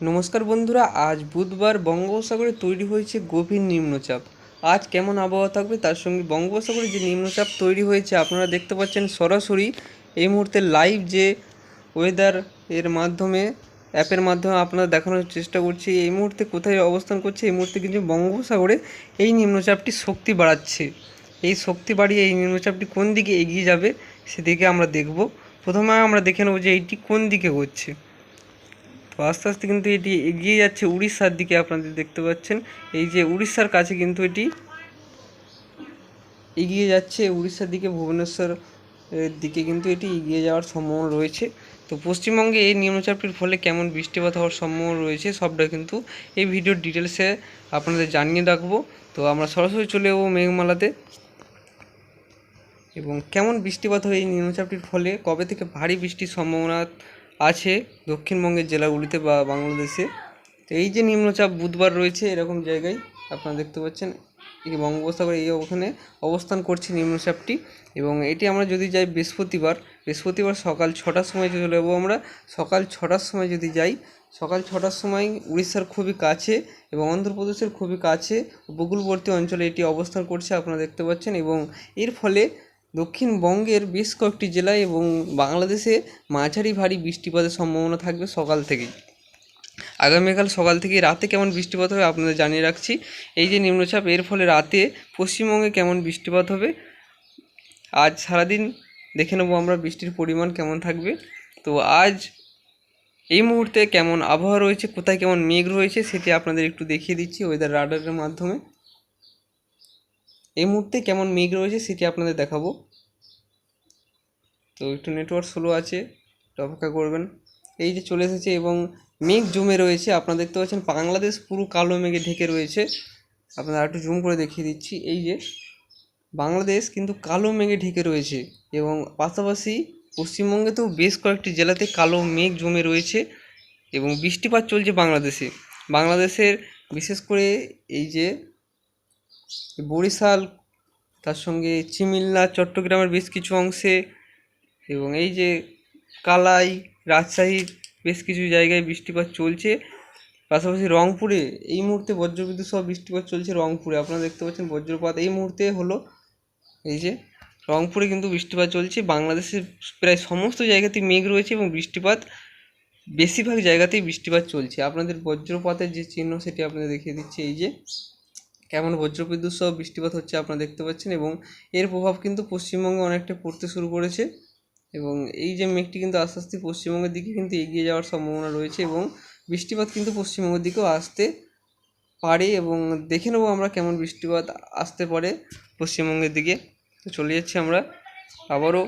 নমস্কার বন্ধুরা, আজ বুধবার বঙ্গোপসাগরে তৈরি হয়েছে গভীর নিম্নচাপ। আজ কেমন আবহাওয়া থাকবে তার সঙ্গে বঙ্গোপসাগরে যে নিম্নচাপ তৈরি হয়েছে আপনারা দেখতে পাচ্ছেন সরাসরি এই মুহূর্তে লাইভ যে ওয়েদার এর মাধ্যমে অ্যাপের মাধ্যমে আপনারা দেখানোর চেষ্টা করছি এই মুহূর্তে কোথায় অবস্থান করছে। এই মুহূর্তে কিন্তু বঙ্গোপসাগরে এই নিম্নচাপটি শক্তি বাড়াচ্ছে। এই শক্তি বাড়িয়ে এই নিম্নচাপটি কোন দিকে এগিয়ে যাবে সেদিকে আমরা দেখব। প্রথমে আমরা দেখে নেব যে এইটি কোন দিকে হচ্ছে। তো আস্তে আস্তে কিন্তু এটি এগিয়ে যাচ্ছে উড়িষ্যার দিকে। আপনাদের দেখতে পাচ্ছেন এই যে উড়িষ্যার কাছে কিন্তু এটি এগিয়ে যাচ্ছে উড়িষ্যার দিকে, ভুবনেশ্বর দিকে কিন্তু এটি এগিয়ে যাওয়ার সম্ভাবনা রয়েছে। তো পশ্চিমবঙ্গে এই নিম্নচাপটির ফলে কেমন বৃষ্টিপাত হওয়ার সম্ভাবনা রয়েছে সবটা কিন্তু এই ভিডিওর ডিটেলসে আপনাদের জানিয়ে রাখবো। তো আমরা সরাসরি চলে যাবো মেঘমালাতে এবং কেমন বৃষ্টিপাত হয় এই নিম্নচাপটির ফলে, কবে থেকে ভারী বৃষ্টির সম্ভাবনা আছে দক্ষিণবঙ্গের জেলাগুলিতে বা বাংলাদেশে। তো এই যে নিম্নচাপ বুধবার রয়েছে এরকম জায়গায় আপনারা দেখতে পাচ্ছেন এই বঙ্গোপসাগরে এই ওখানে অবস্থান করছে নিম্নচাপটি। এবং এটি আমরা যদি যাই বৃহস্পতিবার সকাল 6টার সময় চলে যাবো আমরা। সকাল 6টার সময় যদি যাই, সকাল 6টার সময় উড়িষ্যার খুবই কাছে এবং অন্ধ্রপ্রদেশের খুবই কাছে উপকূলবর্তী অঞ্চলে এটি অবস্থান করছে আপনারা দেখতে পাচ্ছেন। এবং এর ফলে দক্ষিণবঙ্গের বেশ কয়েকটি জেলায় এবং বাংলাদেশে মাঝারি ভারী বৃষ্টিপাতের সম্ভাবনা থাকবে সকাল থেকেই। আগামীকাল সকাল থেকে রাতে কেমন বৃষ্টিপাত হবে আপনাদের জানিয়ে রাখছি। এই যে নিম্নচাপ এর ফলে রাতে পশ্চিমবঙ্গে কেমন বৃষ্টিপাত হবে আজ সারাদিন দেখে নেবো আমরা বৃষ্টির পরিমাণ কেমন থাকবে। তো আজ এই মুহূর্তে কেমন আবহাওয়া রয়েছে, কোথায় কেমন মেঘ রয়েছে সেটি আপনাদের একটু দেখিয়ে দিচ্ছি ওয়েদার রাডারের মাধ্যমে। এই মুহূর্তে কেমন মেঘ রয়েছে সেটি আপনাদের দেখাবো। তো একটু নেটওয়ার্ক স্লো আছে, একটু অপেক্ষা করবেন। এই যে চলে এসেছে এবং মেঘ জমে রয়েছে আপনারা দেখতে পাচ্ছেন, বাংলাদেশ পুরো কালো মেঘে ঢেকে রয়েছে। আপনারা একটু জুম করে দেখিয়ে দিচ্ছি, এই যে বাংলাদেশ কিন্তু কালো মেঘে ঢেকে রয়েছে এবং পাশাপাশি পশ্চিমবঙ্গেতেও বেশ কয়েকটি জেলাতে কালো মেঘ জমে রয়েছে এবং বৃষ্টিপাত চলছে বাংলাদেশের বিশেষ করে এই যে বরিশাল, তার সঙ্গে চিমিল্লা, চট্টগ্রামের বেশ কিছু অংশে এবং এই যে কালাই, রাজশাহীর বেশ কিছু জায়গায় বৃষ্টিপাত চলছে। পাশাপাশি রংপুরে এই মুহূর্তে বজ্রবিদ্যুৎ সহ বৃষ্টিপাত চলছে রংপুরে। আপনারা দেখতে পাচ্ছেন বজ্রপাত এই মুহূর্তে হলো, এই যে রংপুরে কিন্তু বৃষ্টিপাত চলছে। বাংলাদেশের প্রায় সমস্ত জায়গাতেই মেঘ রয়েছে এবং বৃষ্টিপাত বেশিরভাগ জায়গাতেই বৃষ্টিপাত চলছে। আপনাদের বজ্রপাতের যে চিহ্ন সেটি আপনাদের দেখিয়ে দিচ্ছি, এই যে কেমন বজ্রবিদ্যুৎ সহ বৃষ্টিপাত হচ্ছে আপনারা দেখতে পাচ্ছেন এবং এর প্রভাব কিন্তু পশ্চিমবঙ্গে অনেকটা পড়তে শুরু করেছে এবং এই যে মেঘটি কিন্তু আস্তে আস্তে পশ্চিমবঙ্গের দিকে কিন্তু এগিয়ে যাওয়ার সম্ভাবনা রয়েছে এবং বৃষ্টিপাত কিন্তু পশ্চিমবঙ্গের দিকেও আসতে পারে এবং দেখে নেবো আমরা কেমন বৃষ্টিপাত আসতে পারে পশ্চিমবঙ্গের দিকে। তো চলে যাচ্ছি আমরা আবারও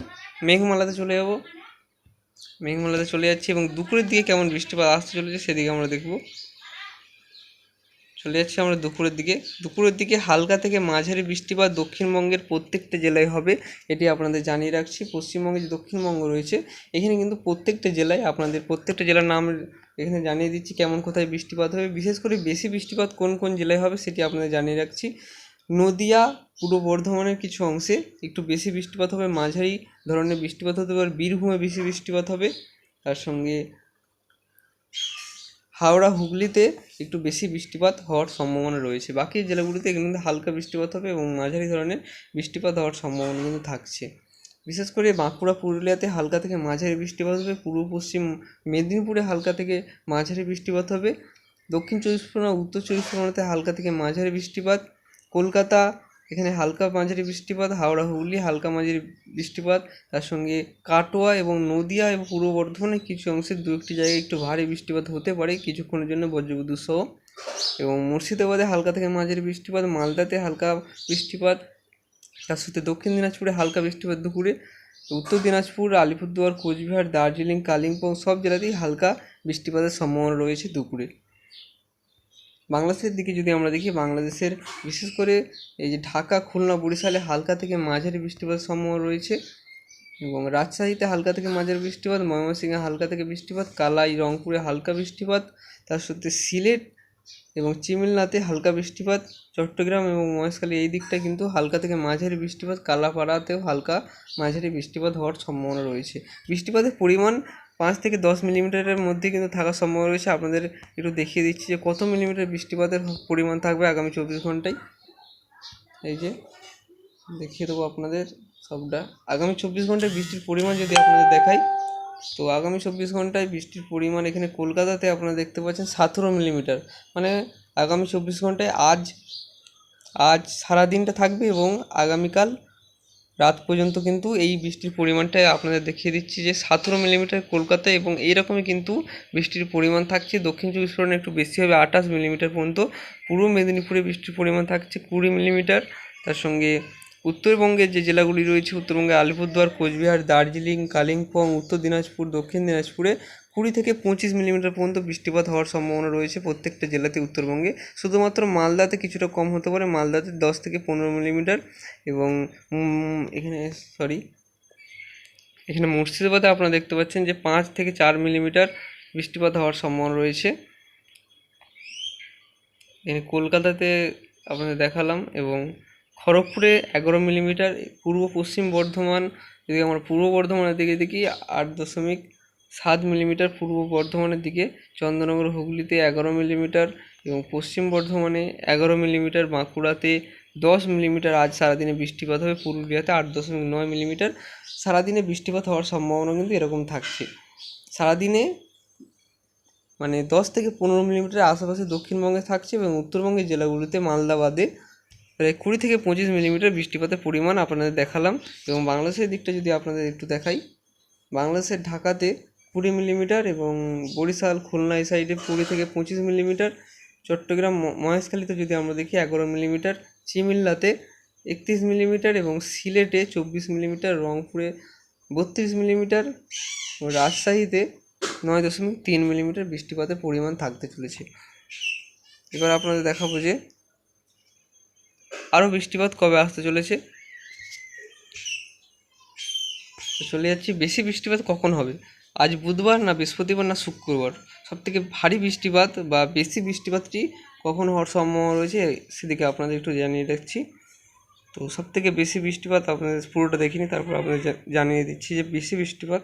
মেঘমালাতে চলে যাচ্ছি এবং দুপুরের দিকে কেমন বৃষ্টিপাত আসতে চলেছে সেদিকে আমরা দেখব। চলে যাচ্ছি আমরা দুপুরের দিকে হালকা থেকে মাঝারি বৃষ্টিপাত দক্ষিণবঙ্গের প্রত্যেকটা জেলায় হবে, এটি আপনাদের জানিয়ে রাখছি। পশ্চিমবঙ্গে যে দক্ষিণবঙ্গ রয়েছে এখানে কিন্তু প্রত্যেকটা জেলায় আপনাদের প্রত্যেকটা জেলার নাম এখানে জানিয়ে দিচ্ছি কেমন কোথায় বৃষ্টিপাত হবে। বিশেষ করে বেশি বৃষ্টিপাত কোন কোন জেলায় হবে সেটি আপনাদের জানিয়ে রাখছি। নদিয়া, পূর্ব বর্ধমানের কিছু অংশে একটু বেশি বৃষ্টিপাত হবে, মাঝারি ধরনের বৃষ্টিপাত হতে পারে। বীরভূমে বেশি বৃষ্টিপাত হবে, তার সঙ্গে হাওড়া, হুগলিতে একটু বেশি বৃষ্টিপাত হওয়ার সম্ভাবনা রয়েছে। বাকি জেলাগুলিতে কিন্তু হালকা বৃষ্টিপাত হবে এবং মাঝারি ধরনের বৃষ্টিপাত হওয়ার সম্ভাবনা কিন্তু থাকছে। বিশেষ করে বাঁকুড়া, পুরুলিয়াতে হালকা থেকে মাঝারি বৃষ্টিপাত হবে। পূর্ব পশ্চিম মেদিনীপুরে হালকা থেকে মাঝারি বৃষ্টিপাত হবে। দক্ষিণ চব্বিশ পরগনা, উত্তর চব্বিশ পরগনাতে হালকা থেকে মাঝারি বৃষ্টিপাত। কলকাতা এখানে হালকা মাঝারি বৃষ্টিপাত। হাওড়া, হুগলি হালকা মাঝারি বৃষ্টিপাত। তার সঙ্গে কাটোয়া এবং নদিয়া এবং পূর্ব বর্ধমানের কিছু অংশে দু একটি জায়গায় একটু ভারী বৃষ্টিপাত হতে পারে কিছুক্ষণের জন্য বজ্রবিদ্যুৎ সহ। এবং মুর্শিদাবাদে হালকা থেকে মাঝারি বৃষ্টিপাত, মালদাতে হালকা বৃষ্টিপাত, তার সাথে দক্ষিণ দিনাজপুরে হালকা বৃষ্টিপাত দুপুরে। উত্তর দিনাজপুর, আলিপুরদুয়ার, কোচবিহার, দার্জিলিং, কালিম্পং সব জেলাতেই হালকা বৃষ্টিপাতের সম্ভাবনা রয়েছে দুপুরে। বাংলাদেশের দিকে যদি আমরা দেখি, বাংলাদেশের বিশেষ করে এই যে ঢাকা, খুলনা, বরিশালে হালকা থেকে মাঝারি বৃষ্টিপাতের সম্ভাবনা রয়েছে এবং রাজশাহীতে হালকা থেকে মাঝারি বৃষ্টিপাত, ময়মনসিংহে হালকা থেকে বৃষ্টিপাত, কালাই, রংপুরে হালকা বৃষ্টিপাত, তার সাথে সিলেট এবং চিমিলনাতে হালকা বৃষ্টিপাত, চট্টগ্রাম এবং মহেশখালী এই দিকটা কিন্তু হালকা থেকে মাঝারি বৃষ্টিপাত, কালাপাড়াতেও হালকা মাঝারি বৃষ্টিপাত হওয়ার সম্ভাবনা রয়েছে। বৃষ্টিপাতের পরিমাণ 5 থেকে 10 মিলিমিটারের মধ্যে কিন্তু থাকার সম্ভাবনা রয়েছে। আপনাদের একটু দেখিয়ে দিচ্ছি যে কত মিলিমিটার বৃষ্টিপাতের পরিমাণ থাকবে আগামী 24 ঘন্টায়। এই যে দেখিয়ে দেবো আপনাদের সবটা। আগামী 24 ঘন্টায় বৃষ্টির পরিমাণ যদি আপনাদের দেখাই, তো আগামী 24 ঘন্টায় বৃষ্টির পরিমাণ এখানে কলকাতাতে আপনারা দেখতে পাচ্ছেন 17 মিলিমিটার। মানে আগামী 24 ঘন্টায় আজ সারা দিনটা থাকবে এবং আগামীকাল রাত পর্যন্ত কিন্তু এই বৃষ্টির পরিমাণটা আপনাদের দেখিয়ে দিচ্ছি যে 17 মিলিমিটার কলকাতায়, এবং এইরকমই কিন্তু বৃষ্টির পরিমাণ থাকছে। দক্ষিণ চব্বিশ পরগনায় একটু বেশি হবে 28 মিলিমিটার পর্যন্ত। পূর্ব মেদিনীপুরে বৃষ্টির পরিমাণ থাকছে 20 মিলিমিটার। তার সঙ্গে উত্তরবঙ্গের যে জেলাগুলি রয়েছে, উত্তরবঙ্গে আলিপুরদুয়ার, কোচবিহার, দার্জিলিং, কালিম্পং, উত্তর দিনাজপুর, দক্ষিণ দিনাজপুরে 20 থেকে 25 মিলিমিটার পর্যন্ত বৃষ্টিপাত হওয়ার সম্ভাবনা রয়েছে প্রত্যেকটা জেলাতে উত্তরবঙ্গে। শুধুমাত্র মালদাতে কিছুটা কম হতে পারে, মালদাতে 10 থেকে 15 মিলিমিটার। এবং এখানে মুর্শিদাবাদে আপনারা দেখতে পাচ্ছেন যে 5 থেকে 4 মিলিমিটার বৃষ্টিপাত হওয়ার সম্ভাবনা রয়েছে। এখানে কলকাতাতে আপনাদের দেখালাম, এবং খড়গপুরে 11 মিলিমিটার। পূর্ব পশ্চিম বর্ধমান, যদি আমরা পূর্ব বর্ধমানের দিকে দেখি 8.7 মিলিমিটার পূর্ব বর্ধমানের দিকে। চন্দ্রনগর হুগলিতে 11 মিলিমিটার, এবং পশ্চিম বর্ধমানে 11 মিলিমিটার। বাঁকুড়াতে 10 মিলিমিটার আজ সারাদিনে বৃষ্টিপাত হবে। পুরুলিয়াতে 8.9 মিলিমিটার সারাদিনে বৃষ্টিপাত হওয়ার সম্ভাবনা কিন্তু এরকম থাকছে। সারাদিনে মানে 10 থেকে 15 মিলিমিটারের আশেপাশে দক্ষিণবঙ্গে থাকছে, এবং উত্তরবঙ্গের জেলাগুলিতে মালদা বাদে প্রায় 20 থেকে 25 মিলিমিটার বৃষ্টিপাতের পরিমাণ আপনাদের দেখালাম। এবং বাংলাদেশের দিকটা যদি আপনাদের একটু দেখাই, বাংলাদেশের ঢাকাতে 20 মিলিমিটার, এবং বরিশাল, খুলনা এই সাইডে 20 থেকে 25 মিলিমিটার। চট্টগ্রাম, মহেশখালীতে যদি আমরা দেখি 11 মিলিমিটার। চিমিল্লাতে 31 মিলিমিটার, এবং সিলেটে 24 মিলিমিটার। রংপুরে 32 মিলিমিটার। রাজশাহীতে 9.3 মিলিমিটার বৃষ্টিপাতের পরিমাণ থাকতে চলেছে। এবার আপনাদের দেখাবো যে আরও বৃষ্টিপাত কবে আসতে চলেছে। চলে যাচ্ছি বেশি বৃষ্টিপাত কখন হবে, আজ বুধবার না বৃহস্পতিবার না শুক্রবার সবথেকে ভারী বৃষ্টিপাত বা বেশি বৃষ্টিপাতটি কখন হওয়ার সম্ভাবনা রয়েছে সেদিকে আপনাদের একটু জানিয়ে দিচ্ছি। তো সবথেকে বেশি বৃষ্টিপাত আপনাদের পুরোটা দেখিনি, তারপর আপনাদের জানিয়ে দিচ্ছি যে বেশি বৃষ্টিপাত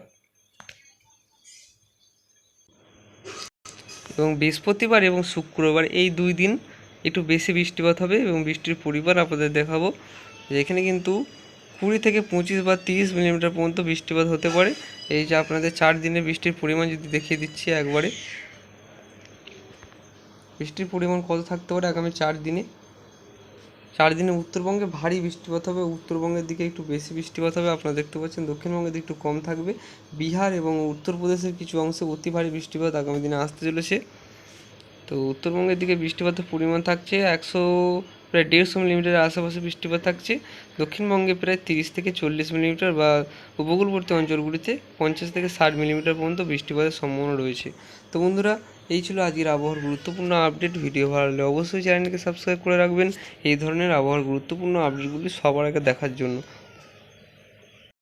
এবং বৃহস্পতিবার এবং শুক্রবার এই 2 দিন একটু বেশি বৃষ্টিপাত হবে। এবং বৃষ্টির পরিমাণ আপনাদের দেখাবো যে এখানে কিন্তু 20 থেকে 25 বা 30 মিলিমিটার পর্যন্ত বৃষ্টিপাত হতে পারে। এই যে আপনাদের 4 দিনের বৃষ্টির পরিমাণ যদি দেখিয়ে দিচ্ছি একবারে, বৃষ্টির পরিমাণ কত থাকতে পারে আগামী 4 দিনে। 4 দিনে উত্তরবঙ্গে ভারী বৃষ্টিপাত হবে, উত্তরবঙ্গের দিকে একটু বেশি বৃষ্টিপাত হবে আপনারা দেখতে পাচ্ছেন। দক্ষিণবঙ্গের দিকে একটু কম থাকবে। বিহার এবং উত্তরপ্রদেশের কিছু অংশে অতি ভারী বৃষ্টিপাত আগামী দিনে আসতে চলেছে। তো উত্তরবঙ্গের দিকে বৃষ্টিপাতের পরিমাণ থাকছে প্রায় 150 মিলিমিটারের আশেপাশে বৃষ্টিপাত থাকছে। দক্ষিণবঙ্গে প্রায় 30 থেকে 40 মিলিমিটার, বা উপকূলবর্তী অঞ্চলগুলিতে 50 থেকে 60 মিলিমিটার পর্যন্ত বৃষ্টিপাতের সম্ভাবনা রয়েছে। তো বন্ধুরা, এই ছিল আজকের আবহাওয়ার গুরুত্বপূর্ণ আপডেট। ভিডিও ভালো লাগলে অবশ্যই চ্যানেলকে সাবস্ক্রাইব করে রাখবেন এই ধরনের আবহাওয়ার গুরুত্বপূর্ণ আপডেটগুলি সবার আগে দেখার জন্য।